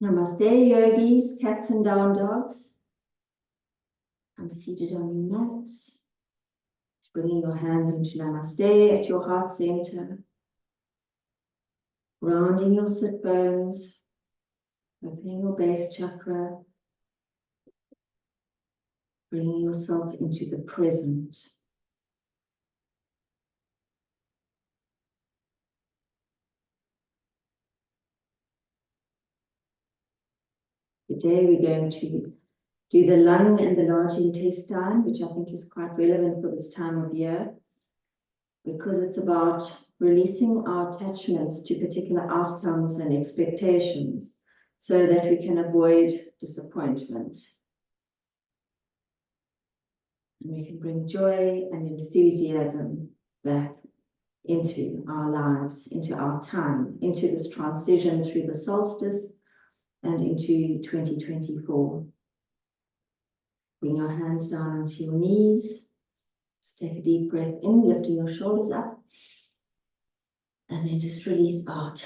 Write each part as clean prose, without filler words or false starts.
Namaste, yogis, cats and down dogs. I'm seated on your mats. Bringing your hands into Namaste at your heart center. Rounding your sit bones. Opening your base chakra. Bringing yourself into the present. Today we're going to do the lung and the large intestine, which I think is quite relevant for this time of year, because it's about releasing our attachments to particular outcomes and expectations so that we can avoid disappointment. And we can bring joy and enthusiasm back into our lives, into our time, into this transition through the solstice and into 2024. Bring your hands down onto your knees. Just take a deep breath in, lifting your shoulders up. And then just release out.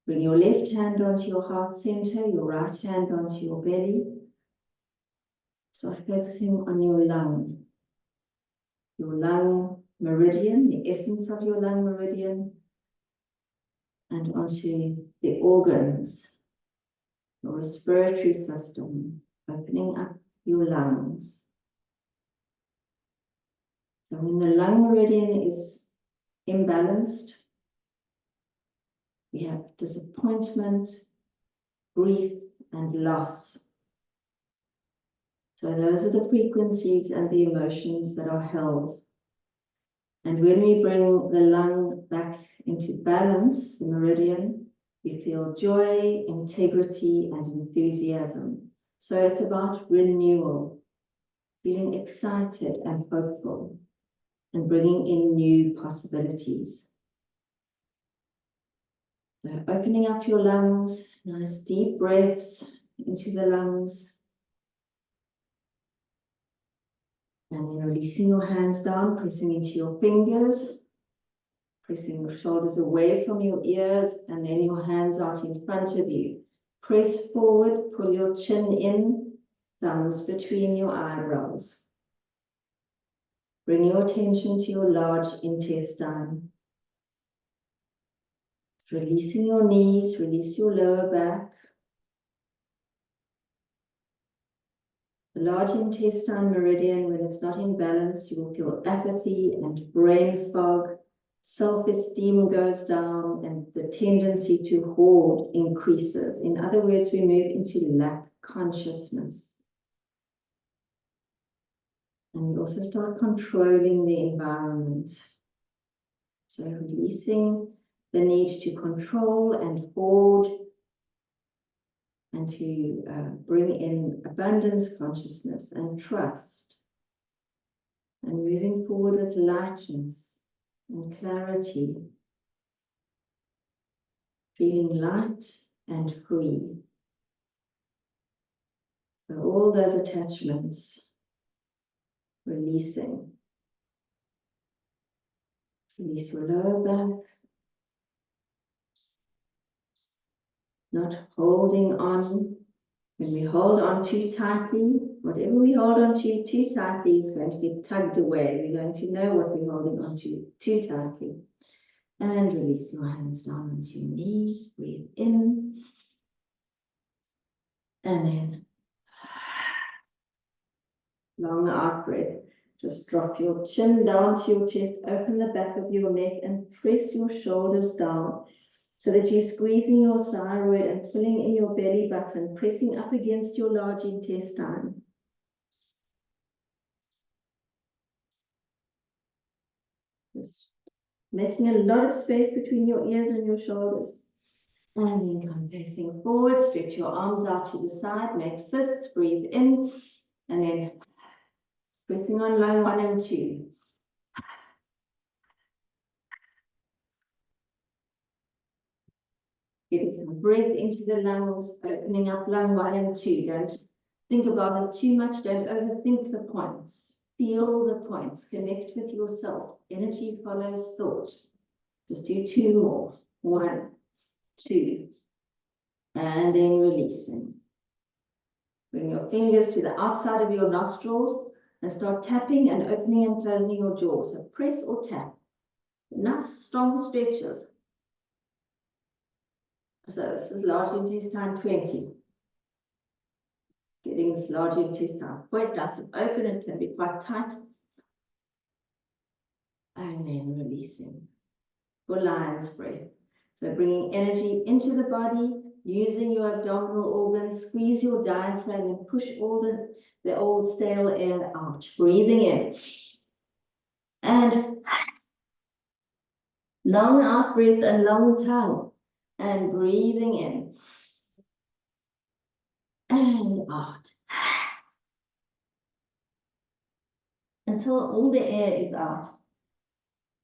Bring your left hand onto your heart center, your right hand onto your belly. Start focusing on your lung meridian, the essence of your lung meridian, and onto the organs, your respiratory system, opening up your lungs. So when the lung meridian is imbalanced, we have disappointment, grief, and loss. So those are the frequencies and the emotions that are held. And when we bring the lung back into balance, the meridian, we feel joy, integrity, and enthusiasm. So it's about renewal, feeling excited and hopeful, and bringing in new possibilities. So opening up your lungs, nice deep breaths into the lungs. And then releasing your hands down, pressing into your fingers, pressing your shoulders away from your ears, and then your hands out in front of you. Press forward, pull your chin in, thumbs between your eyebrows. Bring your attention to your large intestine. Releasing your knees, release your lower back. The large intestine meridian, when it's not in balance, you will feel apathy and brain fog. Self-esteem goes down and the tendency to hoard increases. In other words, we move into lack consciousness. And we also start controlling the environment. So releasing the need to control and hoard, and to bring in abundance consciousness and trust. And moving forward with lightness and clarity, feeling light and free. So all those attachments, releasing. Release your lower back. Not holding on. When we hold on too tightly, whatever we hold on to too tightly is going to get tugged away. We're going to know what we're holding on to too tightly. And release your hands down onto your knees. Breathe in. And then long out breath. Just drop your chin down to your chest. Open the back of your neck and press your shoulders down so that you're squeezing your thyroid and pulling in your belly button, pressing up against your large intestine. Just making a lot of space between your ears and your shoulders. And then come facing forward, stretch your arms out to the side, make fists, breathe in, and then pressing on lung 1 and 2. Getting some breath into the lungs, opening up lung 1 and 2. Don't think about it too much, don't overthink the points. Feel the points, connect with yourself. Energy follows thought. Just do 2 more. 1, 2, And then releasing. Bring your fingers to the outside of your nostrils and start tapping and opening and closing your jaw. So press or tap. Nice strong stretches. So this is large intestine 20. Getting this large intestine quite nice and open. It can be quite tight. And then releasing. For lion's breath. So bringing energy into the body, using your abdominal organs, squeeze your diaphragm and push all the old stale air out. Breathing in. And long out breath and long tongue. And breathing in. And out. Until all the air is out.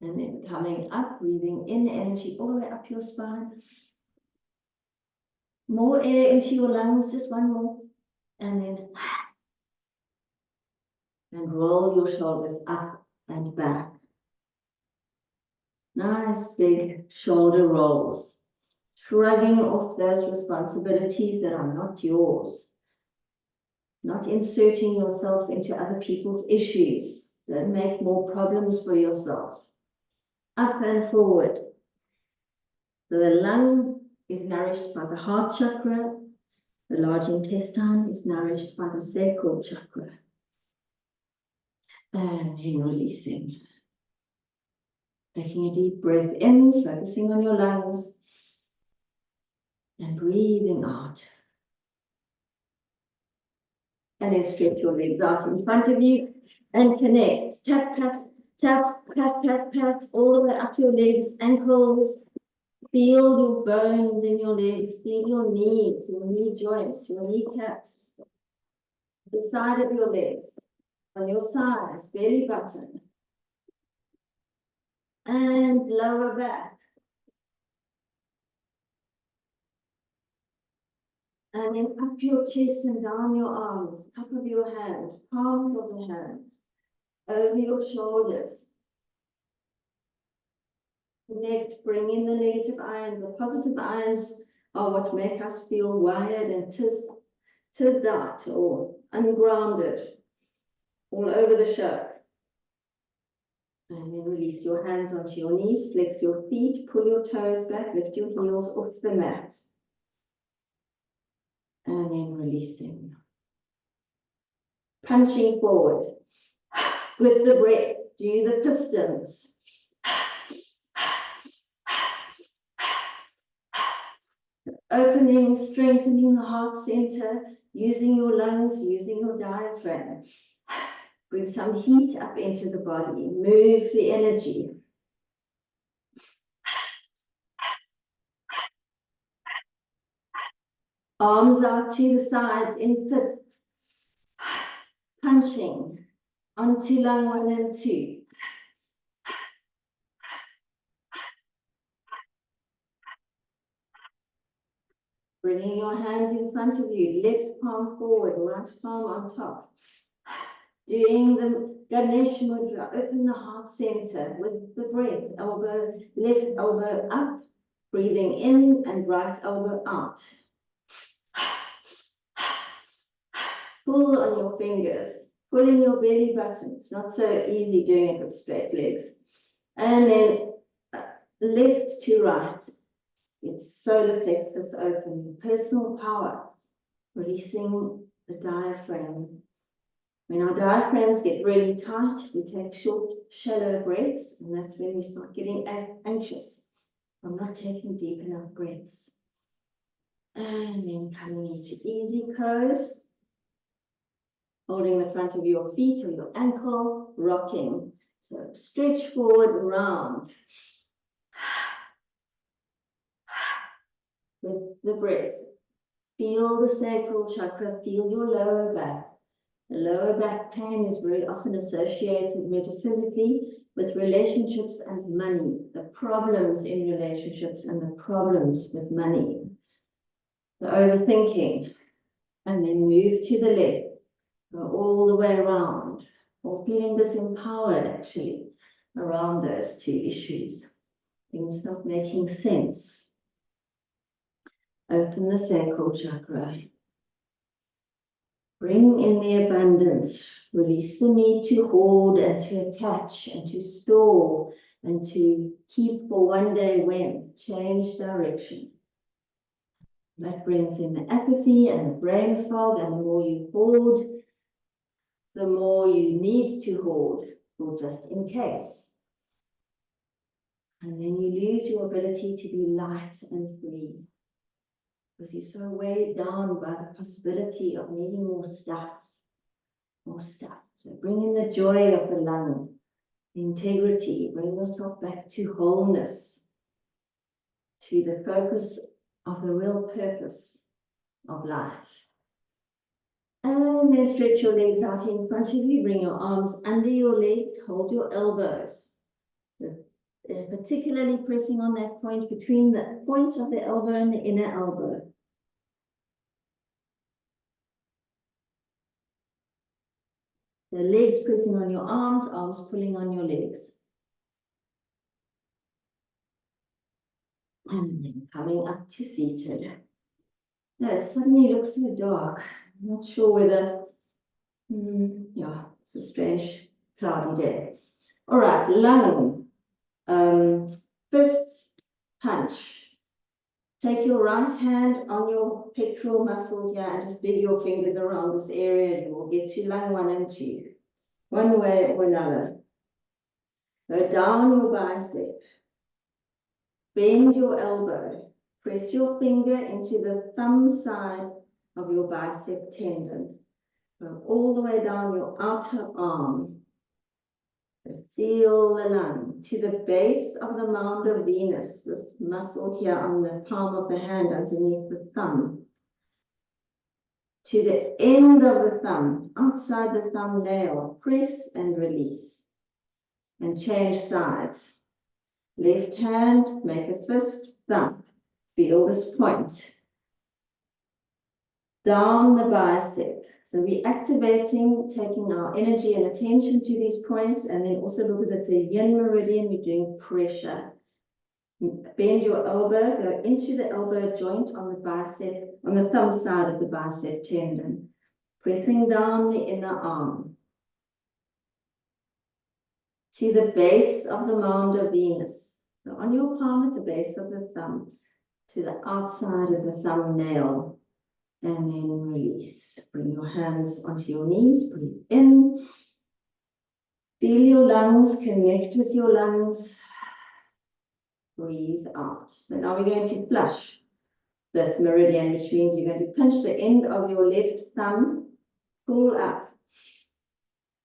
And then coming up, breathing in energy all the way up your spine. More air into your lungs, just one more. And then and roll your shoulders up and back. Nice big shoulder rolls. Shrugging off those responsibilities that are not yours. Not inserting yourself into other people's issues. Don't make more problems for yourself. Up and forward. So the lung is nourished by the heart chakra. The large intestine is nourished by the sacral chakra. And then releasing. Taking a deep breath in, focusing on your lungs. And breathing out. And then stretch your legs out in front of you and connect. Tap, tap, tap, pat, pat, pat, all the way up your legs, ankles. Feel your bones in your legs. Feel your knees, your knee joints, your kneecaps. The side of your legs, on your sides, belly button. And lower back. And then up your chest and down your arms, top of your hands, palms of the hands, over your shoulders. Connect, bring in the negative ions. The positive ions are what make us feel wired and tizzed out or ungrounded all over the show. And then release your hands onto your knees, flex your feet, pull your toes back, lift your heels off the mat. And then releasing. Punching forward. With the breath, do the pistons. Opening, strengthening the heart center, using your lungs, using your diaphragm. Bring some heat up into the body, move the energy. Arms out to the sides in fists. Punching onto lung 1 and 2. Bringing your hands in front of you, left palm forward, right palm on top. Doing the Ganesh Mudra, open the heart center with the breath, elbow, left elbow up, breathing in and right elbow out. Pull on your fingers, pull in your belly button. It's not so easy doing it with straight legs. And then left to right. It's solar plexus open, personal power, releasing the diaphragm. When our diaphragms get really tight, we take short, shallow breaths, and that's when we start getting anxious from not taking deep enough breaths. And then coming into easy pose, holding the front of your feet or your ankle, rocking. So stretch forward, round. With the breath, feel the sacral chakra, feel your lower back. The lower back pain is very often associated metaphysically with relationships and money, the problems in relationships and the problems with money, the overthinking, and then move to the left, go all the way around, or feeling disempowered actually around those two issues, things not making sense. Open the sacral chakra. Bring in the abundance. Release the need to hold and to attach and to store and to keep for one day when. Change direction. That brings in the apathy and the brain fog, and the more you hold, the more you need to hold, or just in case. And then you lose your ability to be light and free, because you're so weighed down by the possibility of needing more stuff. So bring in the joy of the lung, the integrity, bring yourself back to wholeness, to the focus of the real purpose of life. And then stretch your legs out in front of you, bring your arms under your legs, hold your elbows, particularly pressing on that point between the point of the elbow and the inner elbow. The legs pressing on your arms, arms pulling on your legs. And then coming up to seated. Now it suddenly looks so dark. I'm not sure whether, yeah, it's a strange cloudy day. All right, lung, fists, punch. Take your right hand on your pectoral muscle here and just dig your fingers around this area. You will get to lung 1 and 2, one way or another. Go down your bicep. Bend your elbow. Press your finger into the thumb side of your bicep tendon. Go all the way down your outer arm. So feel the lung to the base of the mound of Venus, this muscle here on the palm of the hand underneath the thumb. To the end of the thumb, outside the thumbnail, press and release. And change sides. Left hand, make a fist, thump. Feel this point. Down the bicep. So we're activating, taking our energy and attention to these points, and then also because it's a yin meridian, we're doing pressure. Bend your elbow, go into the elbow joint on the bicep, on the thumb side of the bicep tendon, pressing down the inner arm to the base of the mound of Venus. So on your palm at the base of the thumb, to the outside of the thumbnail. And then release. Bring your hands onto your knees. Breathe in. Feel your lungs. Connect with your lungs. Breathe out. So now we're going to flush that meridian, which means you're going to pinch the end of your left thumb. Pull up.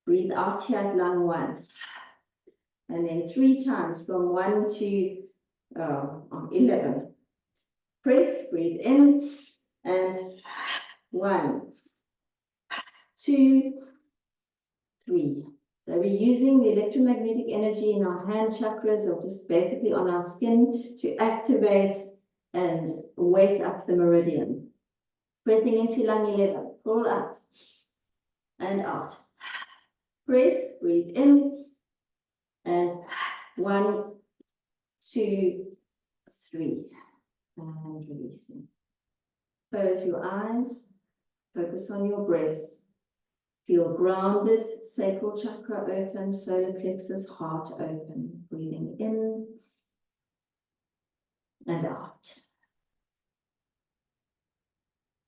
Breathe out here at lung 1. And then 3 times from 1 to 11. Press. Breathe in. And 1, 2, 3. So we're using the electromagnetic energy in our hand chakras, or just basically on our skin, to activate and wake up the meridian. Pressing into lung 11. Pull up and out. Press. Breathe in. And 1, 2, 3. And releasing. Close your eyes, focus on your breath. Feel grounded, sacral chakra open, solar plexus, heart open. Breathing in and out.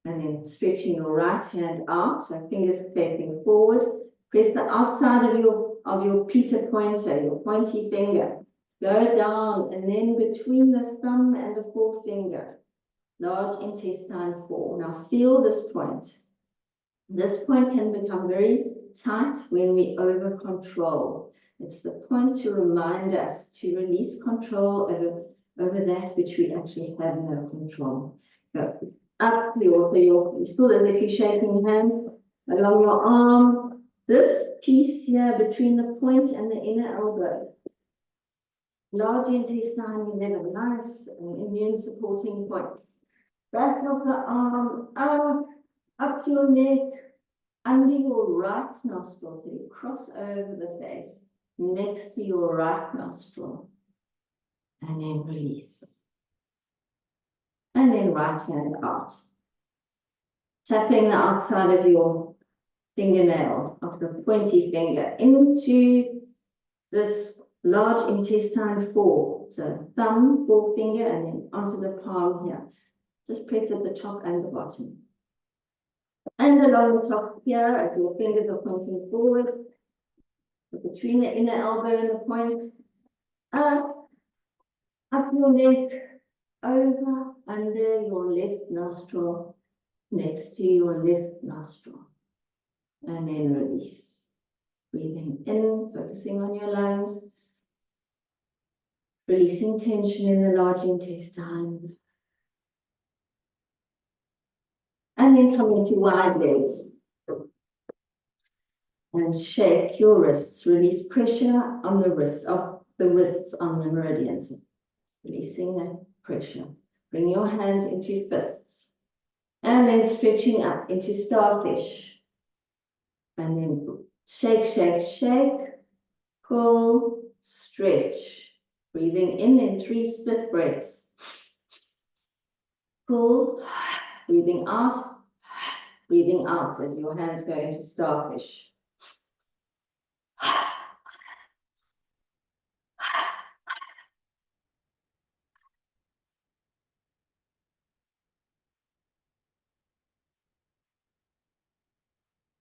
And then stretching your right hand out, so fingers facing forward. Press the outside of your pita pointer, your pointy finger. Go down, and then between the thumb and the forefinger. Large intestine 4. Now feel this point. This point can become very tight when we over control. It's the point to remind us to release control over that which we actually have no control. Go up you're still as if you're shaking your hand along your arm. This piece here between the point and the inner elbow. Large intestine 11, nice immune supporting point. Back of the arm, up your neck, under your right nostril, so you cross over the face, next to your right nostril, and then release. And then right hand out. Tapping the outside of your fingernail, of the pointy finger, into this large intestine 4. So thumb, forefinger, and then onto the palm here. Just press at the top and the bottom. And along the top here, as your fingers are pointing forward, between the inner elbow and the point, up your neck, over, under your left nostril, next to your left nostril. And then release. Breathing in, focusing on your lungs, releasing tension in the large intestine. And then come into wide legs. And shake your wrists. Release pressure on the wrists, on the meridians. Releasing that pressure. Bring your hands into fists. And then stretching up into starfish. And then shake, shake, shake. Pull, stretch. Breathing in 3 split breaths. Pull, breathing out as your hands go into starfish.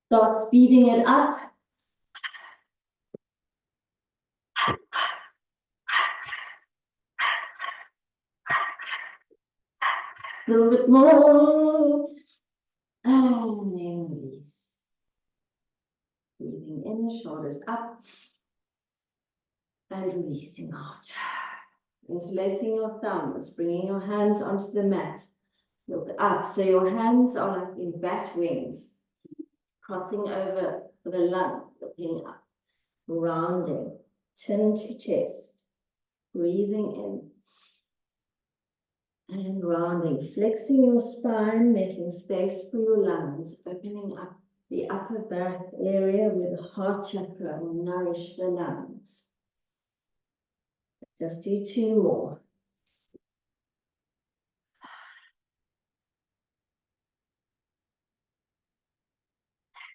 Start speeding it up. A little bit more. And then release. Breathing in, shoulders up. And releasing out. Interlacing your thumbs, bringing your hands onto the mat. Look up. So your hands are like in bat wings. Crossing over the lung, looking up. Rounding, chin to chest. Breathing in. And rounding, flexing your spine, making space for your lungs, opening up the upper back area where the heart chakra will nourish the lungs. Just do 2 more.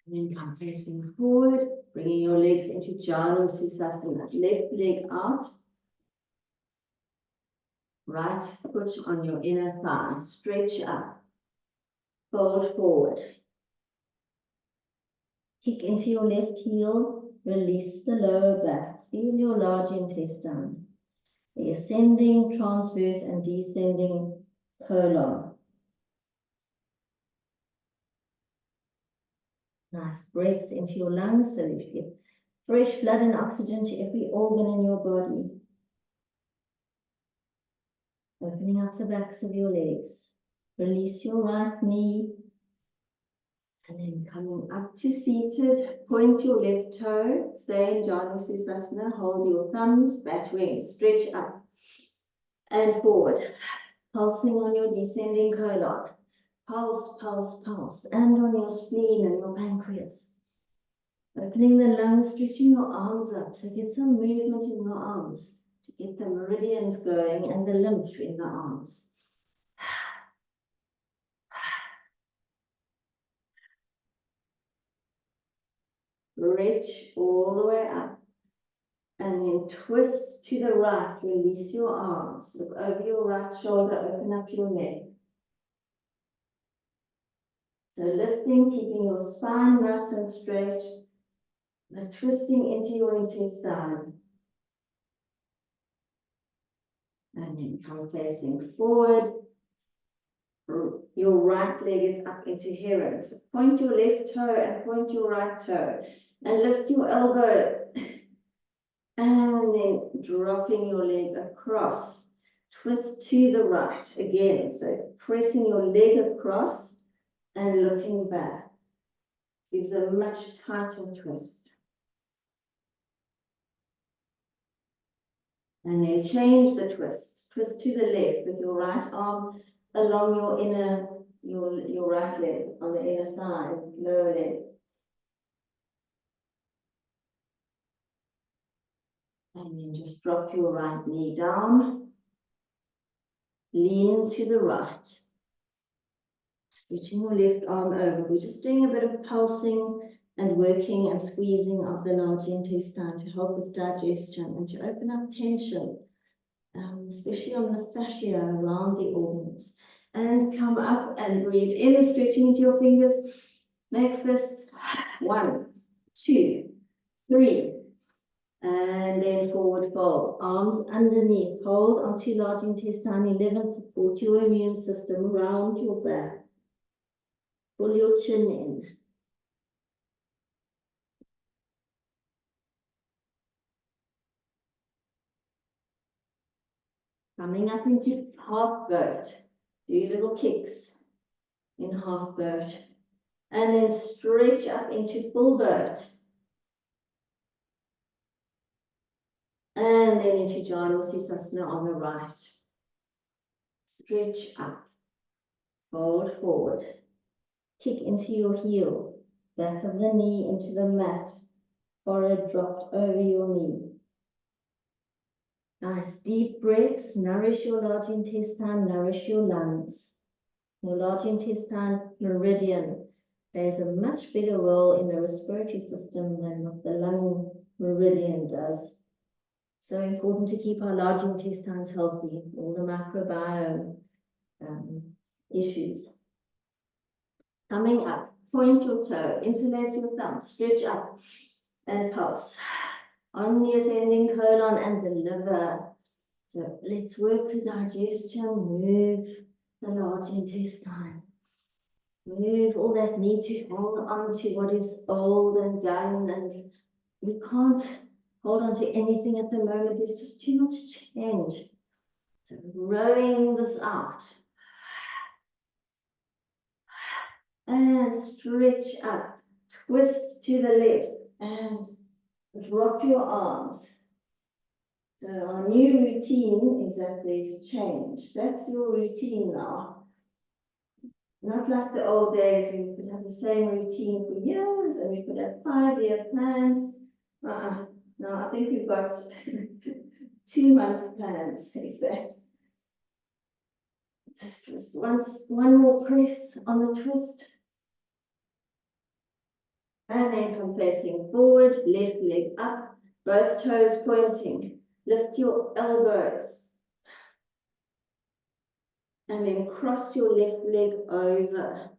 And then come facing forward, bringing your legs into Janu Sirsasana. Left leg out. Right foot on your inner thigh. Stretch up. Fold forward. Kick into your left heel. Release the lower back. Feel your large intestine. The ascending, transverse, and descending colon. Nice breaths into your lungs so that you get fresh blood and oxygen to every organ in your body. Opening up the backs of your legs. Release your right knee. And then coming up to seated, point your left toe. Stay in Janu Sirsasana. Hold your thumbs, bat wings, stretch up and forward. Pulsing on your descending colon. Pulse, pulse, pulse. And on your spleen and your pancreas. Opening the lungs, stretching your arms up. So get some movement in your arms. To get the meridians going and the lymph in the arms. Reach all the way up. And then twist to the right. Release your arms. Look over your right shoulder. Open up your neck. So lifting, keeping your spine nice and straight. And twisting into your intestine. And then come facing forward. Your right leg is up into heron. So point your left toe and point your right toe. And lift your elbows. And then dropping your leg across. Twist to the right again. So pressing your leg across and looking back. Gives a much tighter twist. And then change the twist. Twist to the left with your right arm along your inner, your right leg on the inner thigh, lower leg. And then just drop your right knee down. Lean to the right. Switching your left arm over. We're just doing a bit of pulsing and working and squeezing of the large intestine to help with digestion and to open up tension, especially on the fascia around the organs. And come up and breathe in, stretching into your fingers. Make fists. 1, 2, 3. And then forward fold. Arms underneath. Hold onto large intestine 11. Support your immune system. Round your back. Pull your chin in. Coming up into half boat. Do little kicks in half boat. And then stretch up into full boat. And then into Dyan Sirsasana on the right. Stretch up. Fold forward. Kick into your heel. Back of the knee into the mat. Forehead dropped over your knee. Nice deep breaths. Nourish your large intestine. Nourish your lungs. Your large intestine meridian plays a much bigger role in the respiratory system than what the lung meridian does. So important to keep our large intestines healthy, all the microbiome issues. Coming up, point your toe, interlace your thumb, stretch up and pulse. On the ascending colon and the liver. So let's work the digestion, move the large intestine. Move all that need to hang on to what is old and done, and we can't hold on to anything at the moment. There's just too much change. So rowing this out. And stretch up. Twist to the left and drop your arms. So our new routine is that there's change. That's your routine now. Not like the old days when we could have the same routine for years and we could have 5-year plans. Now I think we've got 2-month plans, in fact. Just one more press on the twist. And then come facing forward, left leg up, both toes pointing. Lift your elbows. And then cross your left leg over.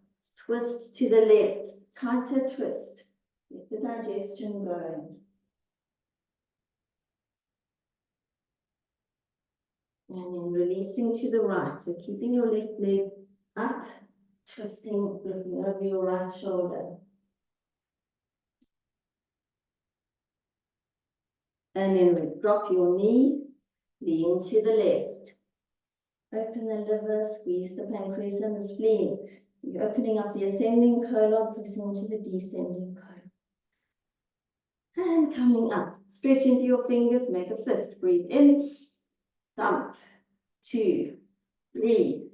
Twist to the left, tighter twist. Get the digestion going. And then releasing to the right. So keeping your left leg up, twisting, looking over your right shoulder. And then drop your knee, lean to the left. Open the liver, squeeze the pancreas and the spleen. You're opening up the ascending colon, pressing into the descending colon. And coming up, stretch into your fingers, make a fist. Breathe in, thump, 2, 3,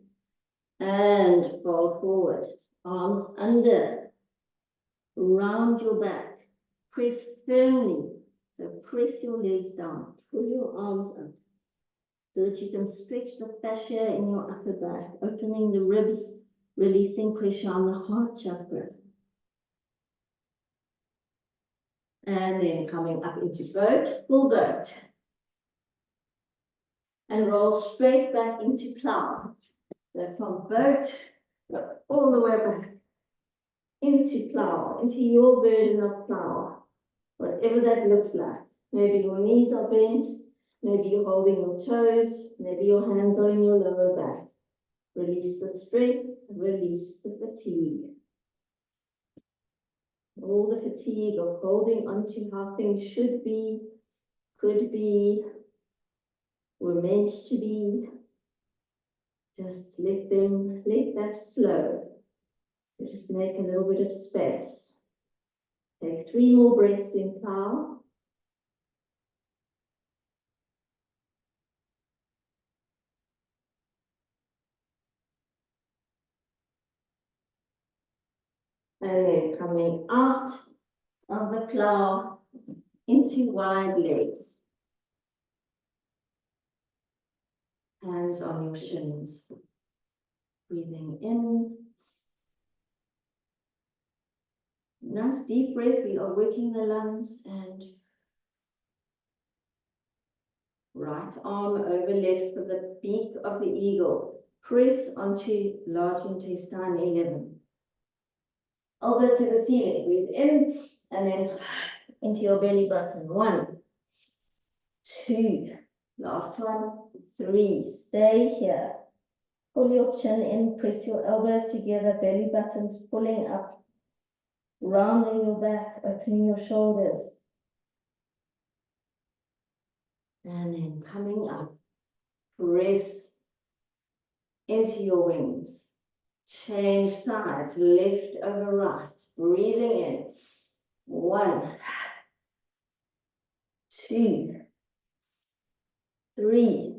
and fold forward. Arms under, round your back. Press firmly. So press your legs down, pull your arms up so that you can stretch the fascia in your upper back, opening the ribs, releasing pressure on the heart chakra. And then coming up into boat, full boat. And roll straight back into plow. So from boat, all the way back into plow, into your version of plow. Whatever that looks like. Maybe your knees are bent, maybe you're holding your toes, maybe your hands are in your lower back. Release the stress, release the fatigue. All the fatigue of holding on to how things should be, could be, were meant to be. Just let that flow. So just make a little bit of space. Take 3 more breaths in plow. And then coming out of the plow into wide legs. Hands on your shins. Breathing in. Nice deep breath. We are working the lungs, and right arm over left for the beak of the eagle. Press onto large intestine 11. Elbows to the ceiling. Breathe in and then into your belly button. 1, 2, last one, 3. Stay here. Pull your chin in, press your elbows together, belly buttons pulling up, rounding your back, opening your shoulders. And then coming up, press into your wings. Change sides, left over right. Breathing in. 1, 2, 3.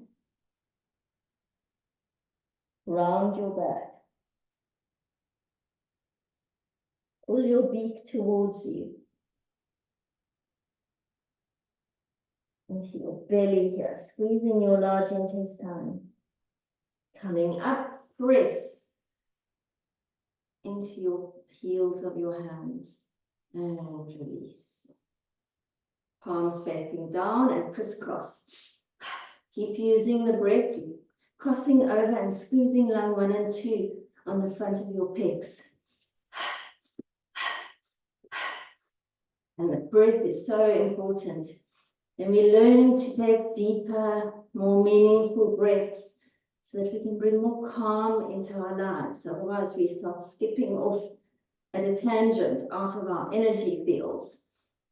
Round your back. Pull your beak towards you. Into your belly here, squeezing your large intestine. Coming up, press into your heels of your hands and release. Palms facing down and crisscross. Keep using the breath, crossing over and squeezing lung 1 and 2 on the front of your pecs. And the breath is so important. And we learn to take deeper, more meaningful breaths so that we can bring more calm into our lives. Otherwise, we start skipping off at a tangent out of our energy fields.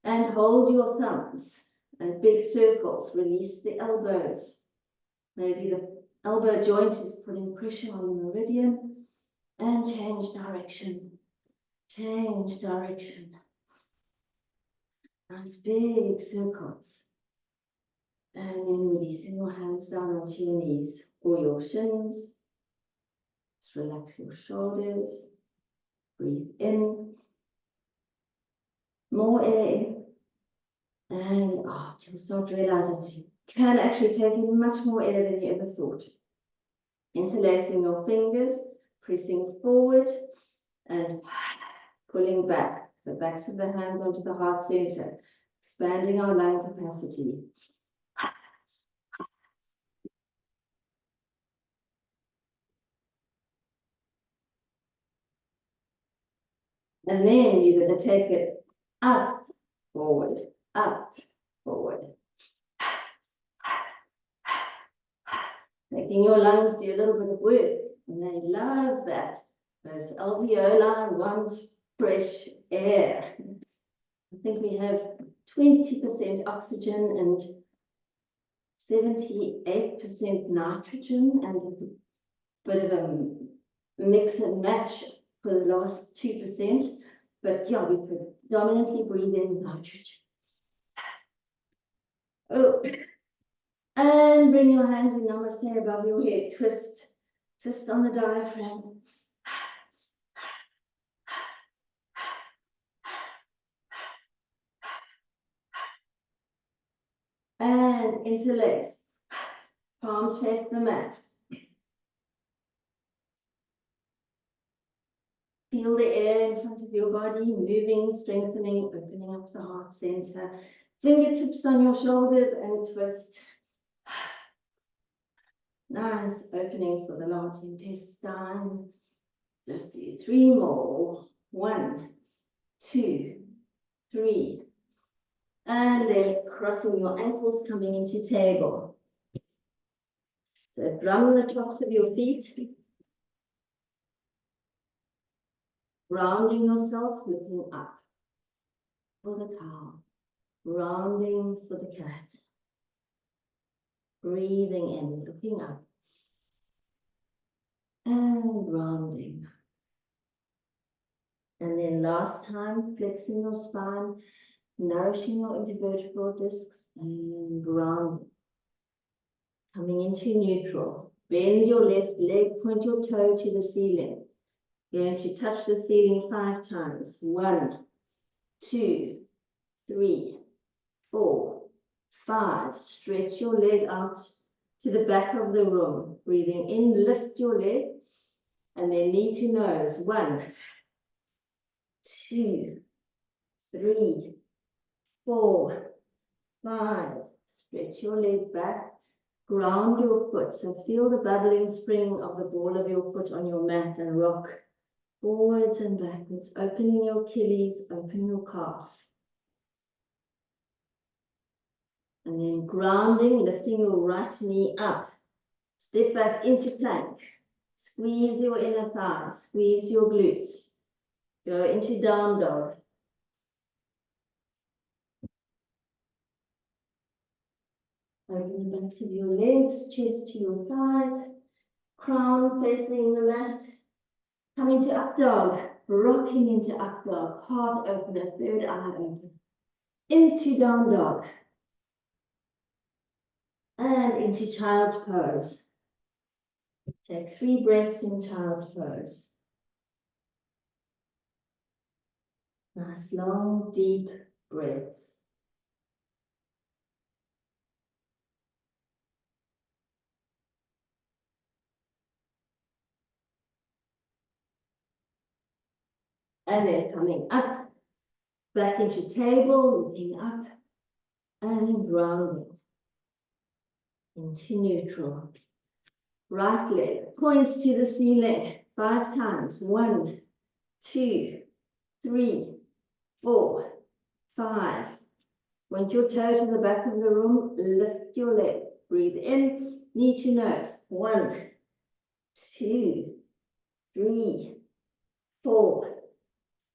And hold your thumbs and big circles. Release the elbows. Maybe the elbow joint is putting pressure on the meridian. And change direction. Change direction. Nice big circles. And then releasing your hands down onto your knees or your shins. Just relax your shoulders. Breathe in. More air in. And you'll start realizing you can actually take in much more air than you ever thought. Interlacing your fingers, pressing forward and pulling back. So backs of the hands onto the heart center, expanding our lung capacity. And then you're going to take it up, forward, up, forward. Making your lungs do a little bit of work. And they love that. Those alveoli want fresh air. I think we have 20% oxygen and 78% nitrogen and a bit of a mix and match for the last 2%. But yeah, we predominantly breathe in nitrogen. Oh, and bring your hands in namaste above your head. Twist, twist on the diaphragm. And interlace. Palms face the mat. Feel the air in front of your body, moving, strengthening, opening up the heart center. Fingertips on your shoulders and twist. Nice opening for the large intestine. Just do 3 more. 1, 2, 3. And then crossing your ankles, coming into table. So drum the tops of your feet. Rounding yourself, looking up for the cow. Rounding for the cat. Breathing in, looking up. And rounding. And then last time, flexing your spine, nourishing your intervertebral discs, and rounding. Coming into neutral. Bend your left leg, point your toe to the ceiling. You're going to touch the ceiling 5 times. 1, 2, 3, 4, 5. Stretch your leg out to the back of the room. Breathing in, lift your leg, and then knee to nose. 1, 2, 3, 4, 5. Stretch your leg back. Ground your foot. So feel the bubbling spring of the ball of your foot on your mat and rock forwards and backwards. Opening your Achilles, open your calf. And then grounding, lifting your right knee up. Step back into plank. Squeeze your inner thighs, squeeze your glutes. Go into down dog. Open the backs of your legs, chest to your thighs, crown facing the mat. Coming to up dog, rocking into up dog, heart open, third eye open. Into down dog. And into child's pose. Take 3 breaths in child's pose. Nice, long, deep breaths. And then coming up, back into table, looking up, and grounding into neutral. Right leg points to the ceiling 5 times. 1, 2, 3, 4, 5. Point your toe to the back of the room, lift your leg. Breathe in, knee to nose. 1, 2, 3, 4,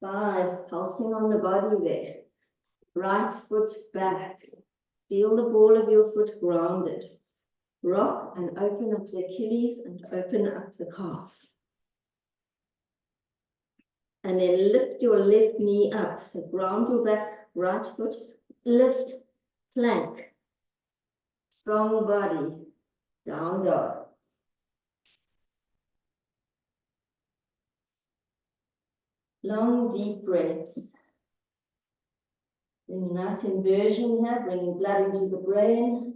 5. Pulsing on the body there. Right foot back. Feel the ball of your foot grounded. Rock and open up the Achilles and open up the calf. And then lift your left knee up. So ground your back, right foot, lift, plank. Strong body, down dog. Long, deep breaths. Then nice inversion here, bringing blood into the brain.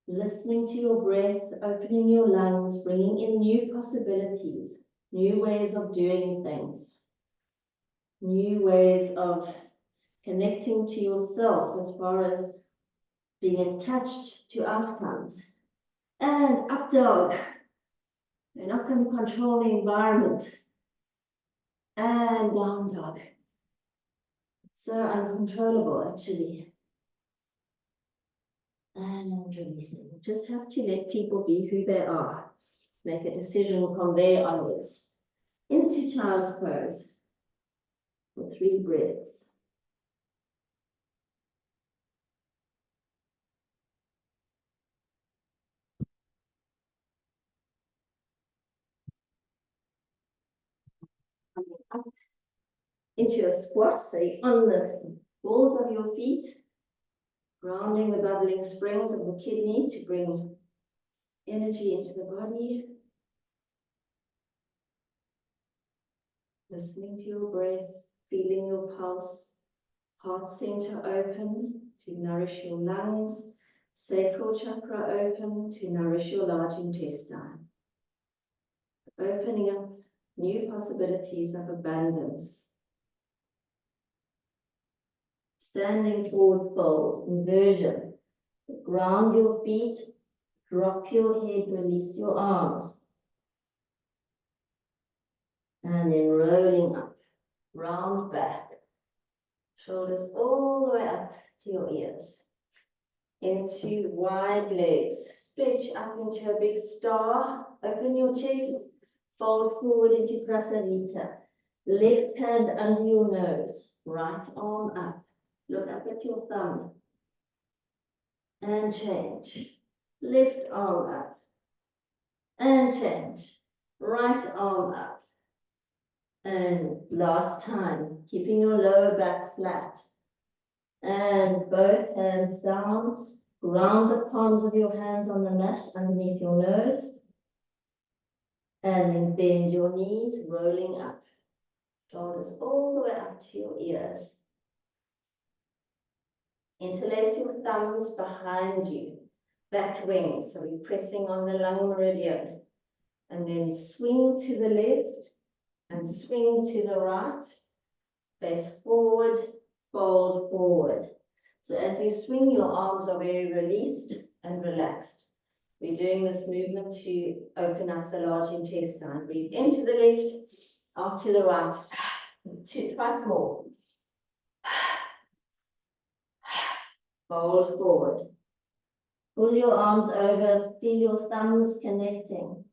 Listening to your breath, opening your lungs, bringing in new possibilities, new ways of doing things, new ways of connecting to yourself as far as being attached to outcomes. And up dog. You're not going to control the environment. And down dog. So uncontrollable, actually. And releasing. Just have to let people be who they are. Make a decision from there onwards. Into child's pose for 3 breaths. Coming up into a squat, so you're on the balls of your feet, grounding the bubbling springs of the kidney to bring energy into the body. Listening to your breath, feeling your pulse, heart center open to nourish your lungs, sacral chakra open to nourish your large intestine. Opening up new possibilities of abundance. Standing forward fold, inversion. Ground your feet, drop your head, release your arms. And then rolling up, round back. Shoulders all the way up to your ears. Into wide legs. Stretch up into a big star. Open your chest. Fold forward into Prasarita. Left hand under your nose. Right arm up. Look up at your thumb. And change. Left arm up. And change. Right arm up. And last time, keeping your lower back flat. And both hands down. Ground the palms of your hands on the mat underneath your nose. And then bend your knees, rolling up. Shoulders all the way up to your ears. Interlace your thumbs behind you. Bat wings. So we're pressing on the lung meridian. And then swing to the left and swing to the right. Face forward, fold forward. So as you swing, your arms are very released and relaxed. We're doing this movement to open up the large intestine. Breathe into the left, out to the right. Twice more. Fold forward. Pull your arms over, feel your thumbs connecting.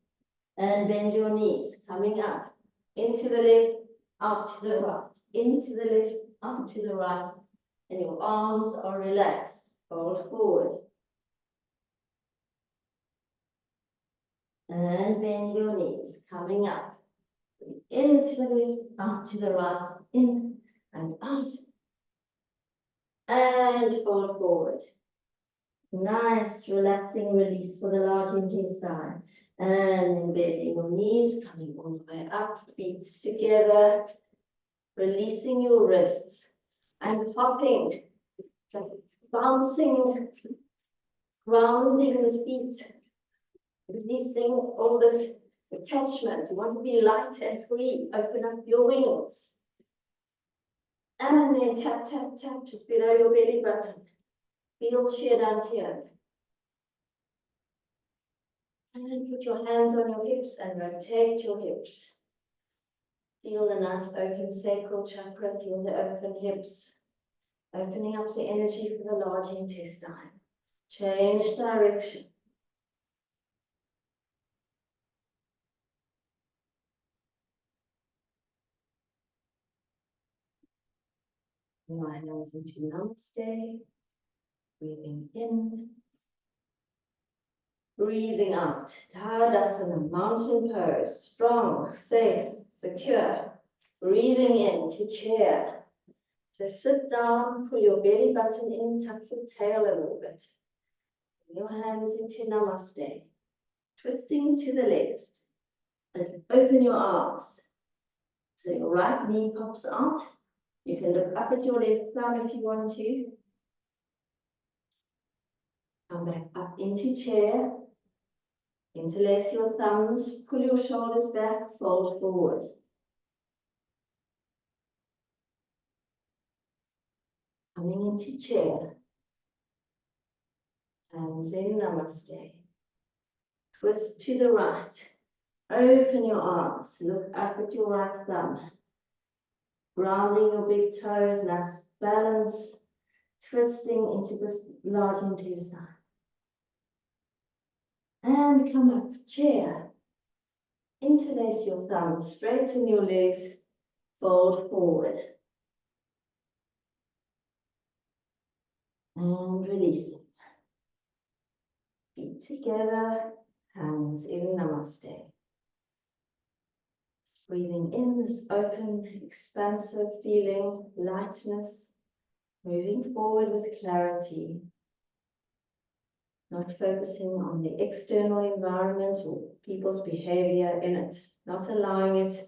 And bend your knees, coming up. Into the left, out to the right. Into the left, out to the right. And your arms are relaxed. Fold forward. And bend your knees, coming up. Into the left, out to the right, in and out. And fold forward. Nice, relaxing release for the large intestine. And bending your knees, coming all the way up, feet together. Releasing your wrists and hopping. So bouncing, grounding the feet. Releasing all this attachment. You want to be light and free. Open up your wings. And then tap, tap, tap, just below your belly button. Feel sheer dantian. And then put your hands on your hips and rotate your hips. Feel the nice open sacral chakra. Feel the open hips. Opening up the energy for the large intestine. Change direction. My hands into Namaste. Breathing in. Breathing out. Tadasana, mountain pose. Strong, safe, secure. Breathing in to chair. So sit down, pull your belly button in, tuck your tail a little bit. Your hands into Namaste. Twisting to the left. And open your arms. So your right knee pops out. You can look up at your left thumb if you want to. Come back up into chair. Interlace your thumbs, pull your shoulders back, fold forward. Coming into chair. Hands in Namaste. Twist to the right. Open your arms. Look up at your right thumb. Grounding your big toes, nice balance. Twisting into this large intestine. And come up, chair. Interlace your thumbs, straighten your legs, fold forward. And releasing. Feet together, hands in Namaste. Breathing in this open, expansive feeling, lightness, moving forward with clarity. Not focusing on the external environment or people's behavior in it, not allowing it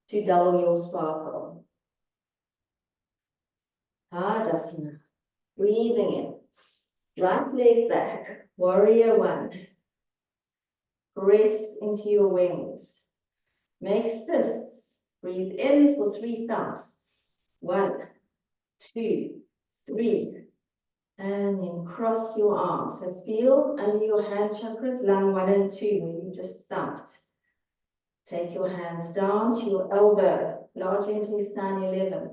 to dull your sparkle. Tadasana. Breathing in. Right leg back. Warrior one. Press into your wings. Make fists. Breathe in for 3 counts. 1, 2, 3. And then cross your arms. So feel under your hand chakras, lung 1 and 2, where you just thumped. Take your hands down to your elbow, large intestine 11.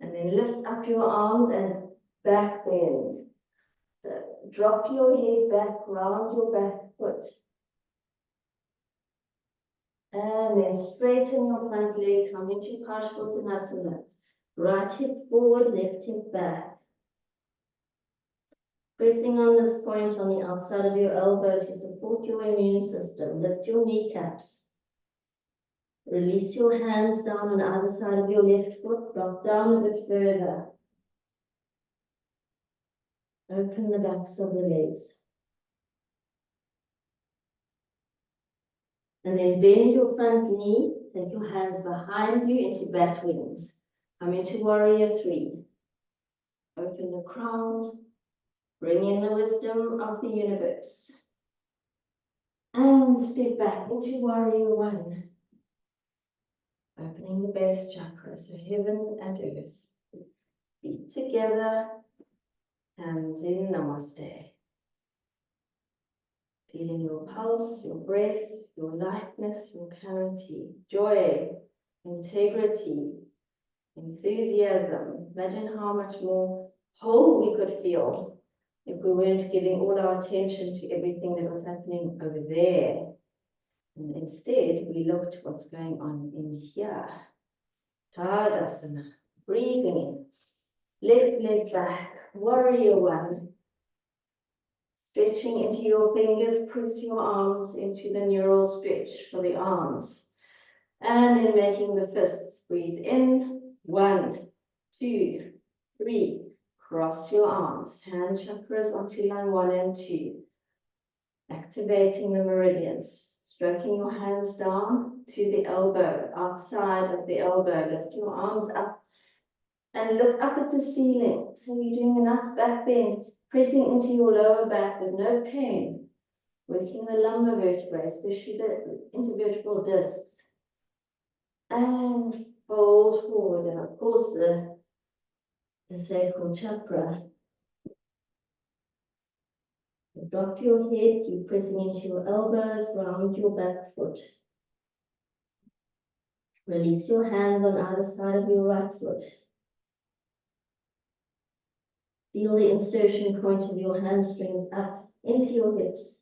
And then lift up your arms and back bend. So drop your head back, round your back foot. And then straighten your front leg, come into Parsvottanasana. Right hip forward, left hip back. Pressing on this point on the outside of your elbow to support your immune system. Lift your kneecaps. Release your hands down on either side of your left foot. Drop down a bit further. Open the backs of the legs. And then bend your front knee. Take your hands behind you into bat wings. Come into warrior 3. Open the crown. Bring in the wisdom of the universe. And step back into Warrior One. Opening the base chakra, so heaven and earth. Feet together, hands in Namaste. Feeling your pulse, your breath, your lightness, your clarity, joy, integrity, enthusiasm. Imagine how much more whole we could feel if we weren't giving all our attention to everything that was happening over there. And instead, we looked what's going on in here. Tadasana, breathing in, left leg back, Warrior One. Stretching into your fingers, press your arms into the neural stretch for the arms. And then making the fists, breathe in, 1, 2, 3. Cross your arms, hand chakras onto line 1 and 2. Activating the meridians, stroking your hands down to the elbow, outside of the elbow. Lift your arms up and look up at the ceiling. So you're doing a nice back bend, pressing into your lower back with no pain. Working the lumbar vertebrae, especially the intervertebral discs. And fold forward, and of course the sacral chakra. Drop your head, keep pressing into your elbows, round your back foot. Release your hands on either side of your right foot. Feel the insertion point of your hamstrings up into your hips.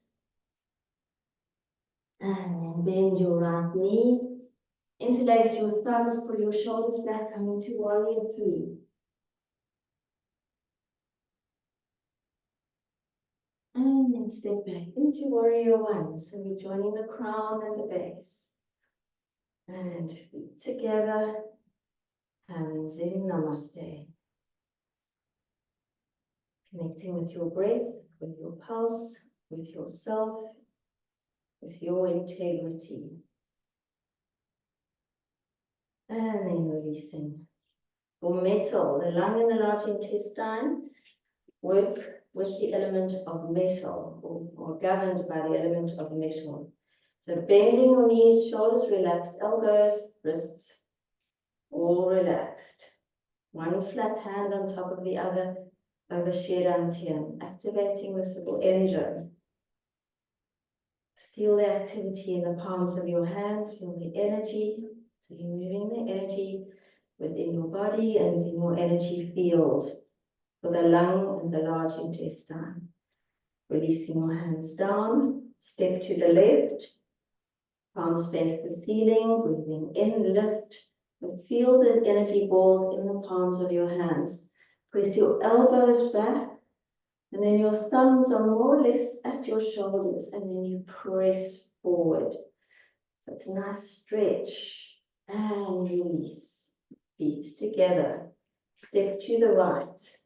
And then bend your right knee. Interlace your thumbs, pull your shoulders back, come into Warrior 3. And then step back into Warrior One. So we're joining the crown and the base. And feet together, hands in Namaste. Connecting with your breath, with your pulse, with yourself, with your integrity. And then releasing. For metal, the lung and the large intestine work with the element of metal, or governed by the element of metal. So bending your knees, shoulders relaxed, elbows, wrists, all relaxed. One flat hand on top of the other over Dyan, activating the simple engine. Feel the activity in the palms of your hands, feel the energy. So you're moving the energy within your body and within your energy field for the lung and the large intestine. Releasing your hands down, step to the left, palms face the ceiling, breathing in, lift, and feel the energy balls in the palms of your hands. Press your elbows back, and then your thumbs are more or less at your shoulders, and then you press forward. So it's a nice stretch, and release. Feet together, step to the right.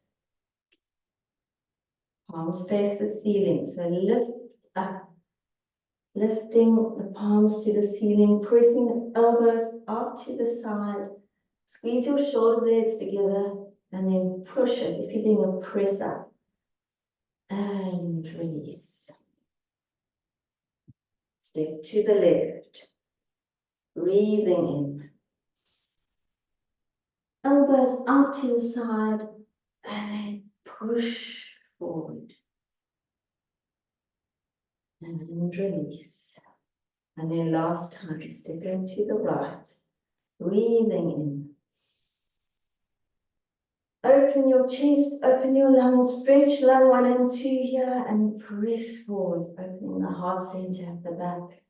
Palms face the ceiling, so lift up, lifting the palms to the ceiling, pressing the elbows out to the side. Squeeze your shoulder blades together and then push as if you're doing a press up. And release. Step to the left. Breathing in. Elbows out to the side and then push forward. And then release. And then last time, stepping to the right. Breathing in. Open your chest, open your lungs, stretch lung 1 and 2 here and press forward, opening the heart center at the back.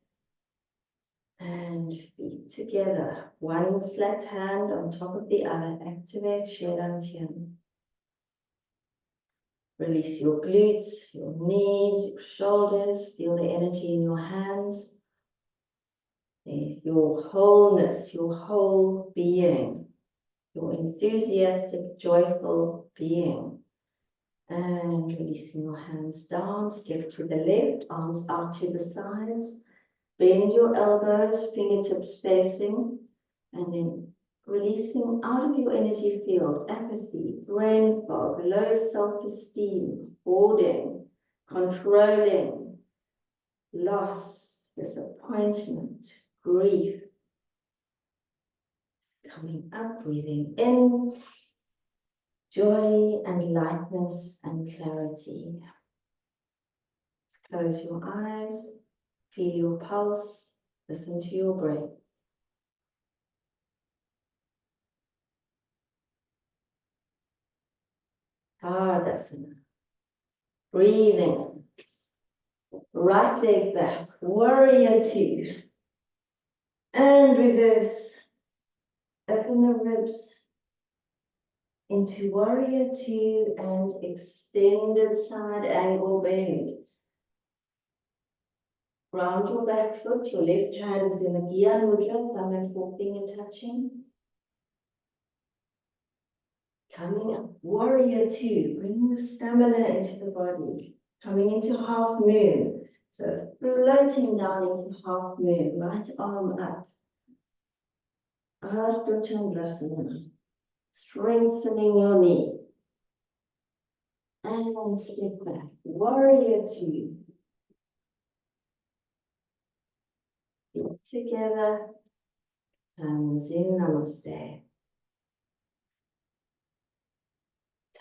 And feet together, one flat hand on top of the other, activate Dyan. Release your glutes, your knees, your shoulders, feel the energy in your hands. Your wholeness, your whole being. Your enthusiastic, joyful being. And releasing your hands down, step to the left, arms out to the sides. Bend your elbows, fingertips facing, and then Releasing out of your energy field apathy, brain fog, low self-esteem, hoarding, controlling, loss, disappointment, grief. Coming up, breathing in, joy and lightness and clarity. Close your eyes, feel your pulse, listen to your breath. Tadasana. Breathing. Right leg back, warrior two. And reverse. Open the ribs into warrior two and extended side angle bend. Round your back foot, your left hand is in the Dyan mudra, thumb and forefinger touching. Coming up, warrior two, bring the stamina into the body. Coming into half moon, so floating down into half moon, right arm up. Ardha Chandrasana, strengthening your knee. And step back, warrior two. Feet together, hands in Namaste.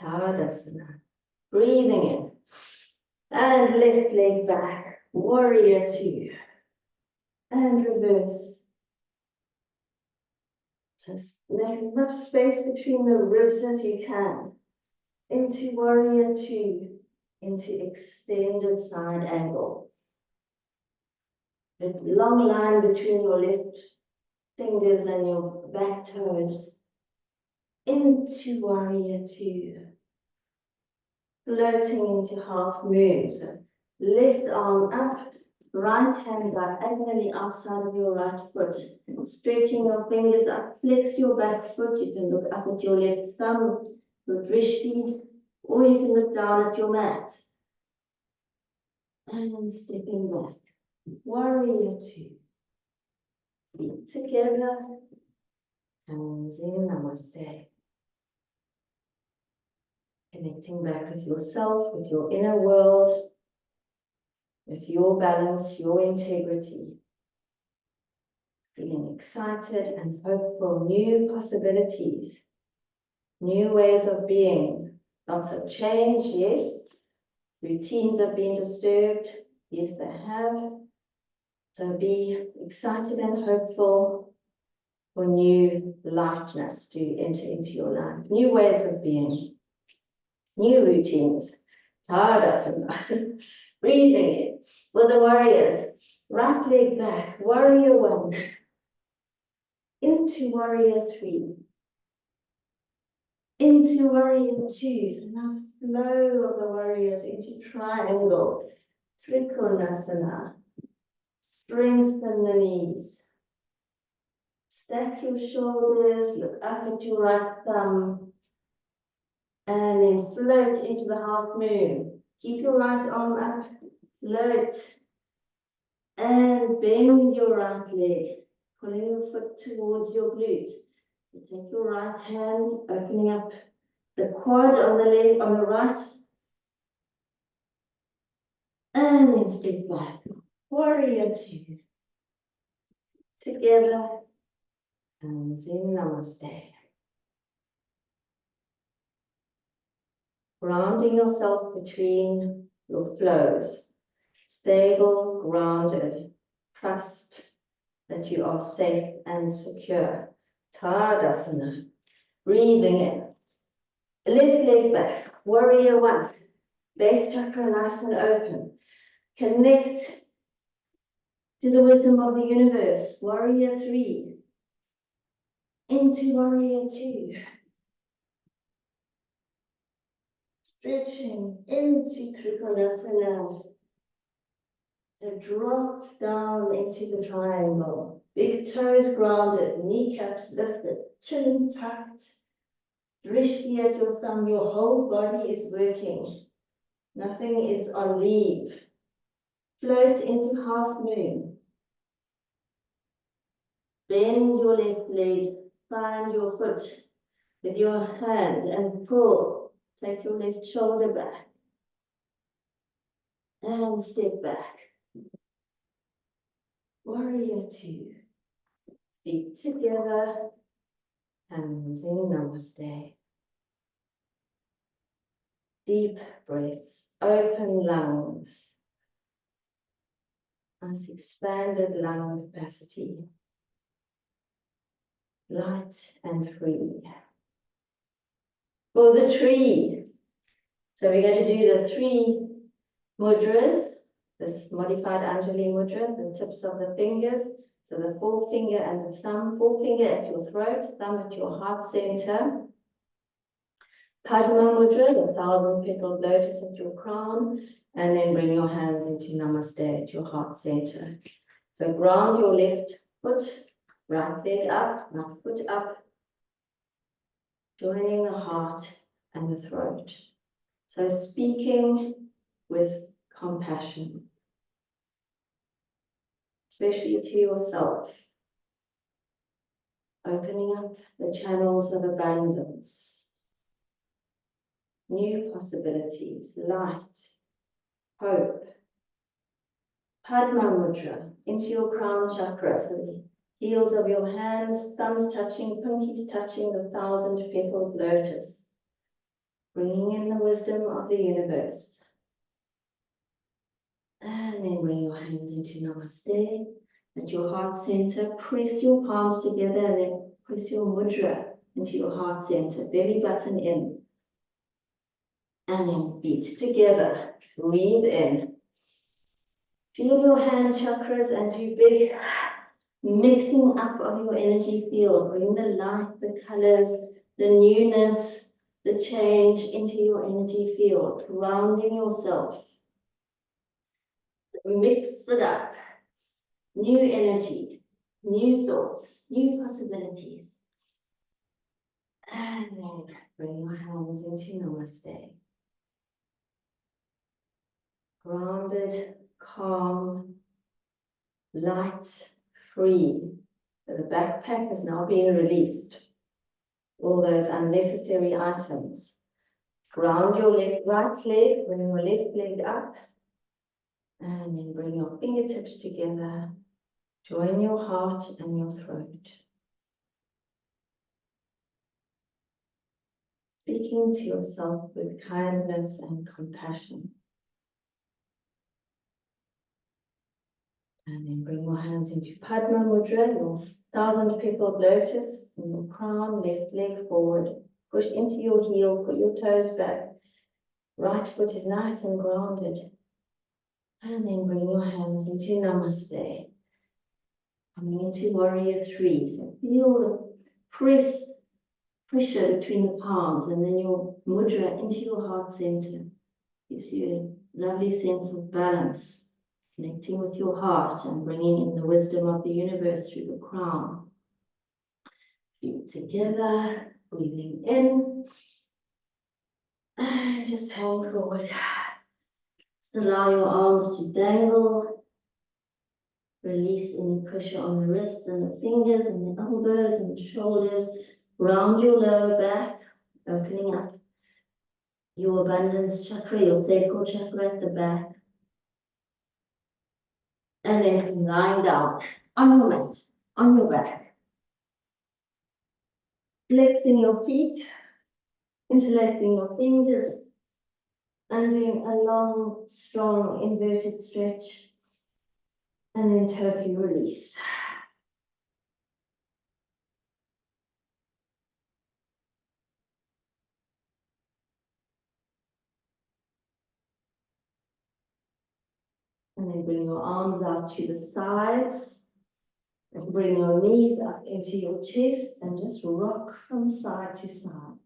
Tadasana. Breathing in. And left leg back, warrior two. And reverse. So make as much space between the ribs as you can. Into warrior two, into extended side angle. A long line between your left fingers and your back toes. Into warrior two. Floating into half moon. So left arm up, right hand diagonally outside of your right foot. Stretching your fingers up, flex your back foot. You can look up at your left thumb, your drishti, or you can look down at your mat. And stepping back. Warrior two. Feet together. Hands in Namaste. Connecting back with yourself, with your inner world, with your balance, your integrity. Feeling excited and hopeful, new possibilities, new ways of being. Lots of change, yes. Routines have been disturbed, yes they have. So be excited and hopeful for new lightness to enter into your life, new ways of being, new routines. Tadasana. Breathing in with the warriors. Right leg back, warrior one. Into warrior three. Into warrior two. So nice flow of the warriors into triangle. Trikonasana. Strengthen the knees. Stack your shoulders, look up at your right thumb. And then float into the half moon. Keep your right arm up, float. And bend your right leg, pulling your foot towards your glute. So take your right hand, opening up the quad on the left, on the right. And then step back. Warrior two. Together. Hands in Namaste. Grounding yourself between your flows. Stable, grounded. Trust that you are safe and secure. Tadasana. Breathing in. Left leg back. Warrior one. Base chakra nice and open. Connect to the wisdom of the universe. Warrior three. Into warrior two. Stretching into Trikonasana. So drop down into the triangle. Big toes grounded, kneecaps lifted, chin tucked. Drishti at your thumb, your whole body is working. Nothing is on leave. Float into half moon. Bend your left leg find your foot with your hand and pull. Take your left shoulder back. And step back. Warrior two. Feet together. Hands in namaste. Deep breaths. Open lungs. Nice expanded lung capacity. Light and free. For the tree. So we're going to do the 3 mudras. This modified Anjali mudra, the tips of the fingers. So the forefinger and the thumb. Forefinger at your throat, thumb at your heart center. Padma mudra, the 1,000-petaled lotus at your crown. And then bring your hands into namaste at your heart center. So ground your left foot, right leg up, right foot up. Joining the heart and the throat. So speaking with compassion, especially to yourself, opening up the channels of abundance, new possibilities, light, hope. Padma mudra into your crown chakra, so the heels of your hands, thumbs touching, pinkies touching the 1,000-petaled lotus, bringing in the wisdom of the universe. And then bring your hands into namaste. At your heart center, press your palms together and then press your mudra into your heart center, belly button in. And then beat together, breathe in. Feel your hand chakras and do big mixing up of your energy field. Bring the light, the colors, the newness, the change into your energy field, grounding yourself. Mix it up. New energy, new thoughts, new possibilities. And then bring your hands into namaste. Grounded, calm, light, free. So the backpack has now been released. All those unnecessary items. Ground your right leg, bring your left leg up. And then bring your fingertips together. Join your heart and your throat. Speaking to yourself with kindness and compassion. And then bring your hands into Padma mudra, your 1,000-petaled lotus in your crown, left leg forward. Push into your heel, put your toes back. Right foot is nice and grounded. And then bring your hands into namaste. Coming into warrior three. So feel the pressure between the palms and then your mudra into your heart center. Gives you a lovely sense of balance. Connecting with your heart and bringing in the wisdom of the universe through the crown. Feet together, breathing in. And just hang forward. Just allow your arms to dangle. Release any pressure on the wrists and the fingers and the elbows and the shoulders. Round your lower back, opening up your abundance chakra, your sacral chakra at the back. And then lying down on your mat, on your back. Flexing your feet, interlacing your fingers, and doing a long, strong, inverted stretch. And then totally release. And then bring your arms out to the sides. And bring your knees up into your chest and just rock from side to side.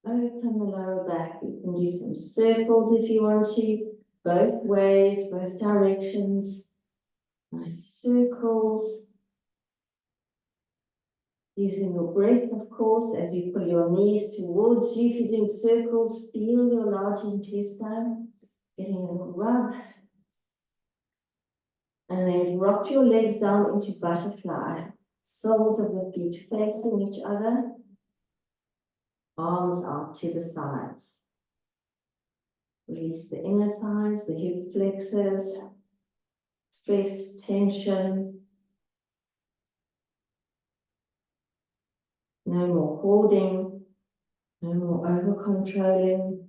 Open the lower back. You can do some circles if you want to, both ways, both directions. Nice circles. Using your breath, of course, as you pull your knees towards you. If you're doing circles, feel your large intestine. Getting a little rub. And then rock your legs down into butterfly. Soles of the feet facing each other. Arms out to the sides. Release the inner thighs, the hip flexors. Stress, tension. No more holding. No more over-controlling.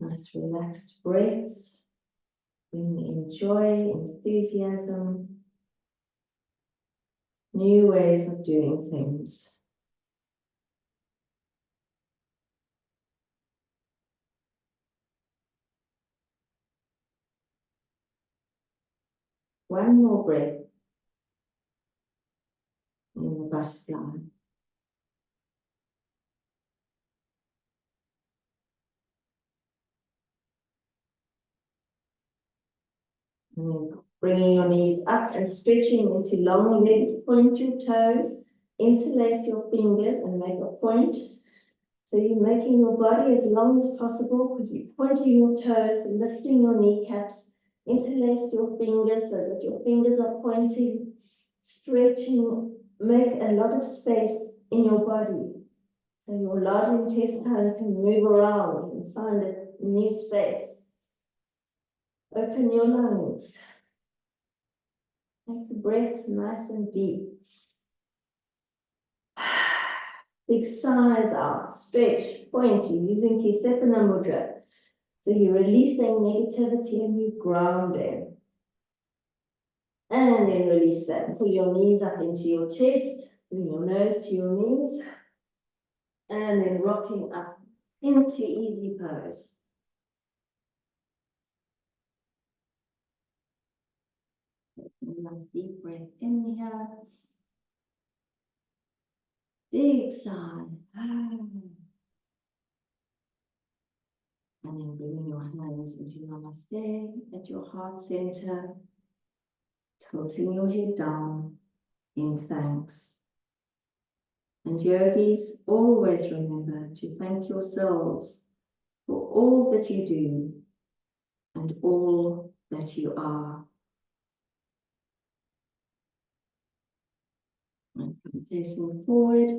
Nice relaxed breaths. Bring in joy, enthusiasm. New ways of doing things. One more breath in the butterfly. And then bringing your knees up and stretching into long legs. Point your toes, interlace your fingers and make a point. So you're making your body as long as possible because you're pointing your toes, lifting your kneecaps, interlace your fingers so that your fingers are pointing, stretching, make a lot of space in your body. So your large intestine can move around and find a new space. Open your lungs. Make the breaths nice and deep. Big sighs out, stretch, point. You're using Kisepana Mudra. So you're releasing negativity and you're grounding. And then release that. Pull your knees up into your chest. Bring your nose to your knees. And then rocking up into easy pose. One deep breath in here. Big sigh. And then bringing your hands into Namaste at your heart center. Tilting your head down in thanks. And yogis, always remember to thank yourselves for all that you do and all that you are. And facing forward,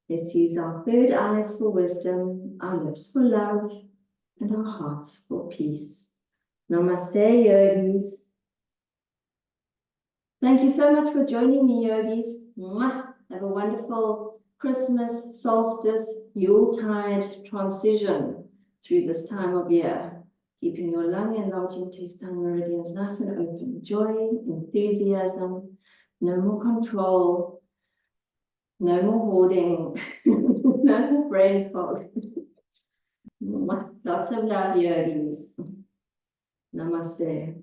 let's use our third eyes for wisdom, our lips for love, and our hearts for peace. Namaste, yogis. Thank you so much for joining me, yogis. Mwah. Have a wonderful Christmas, solstice, Yuletide transition through this time of year. Keeping your lung and large intestine meridians nice and open. Joy, enthusiasm, no more control, no more hoarding, no more brain fog. Lots of love, yogis. Namaste.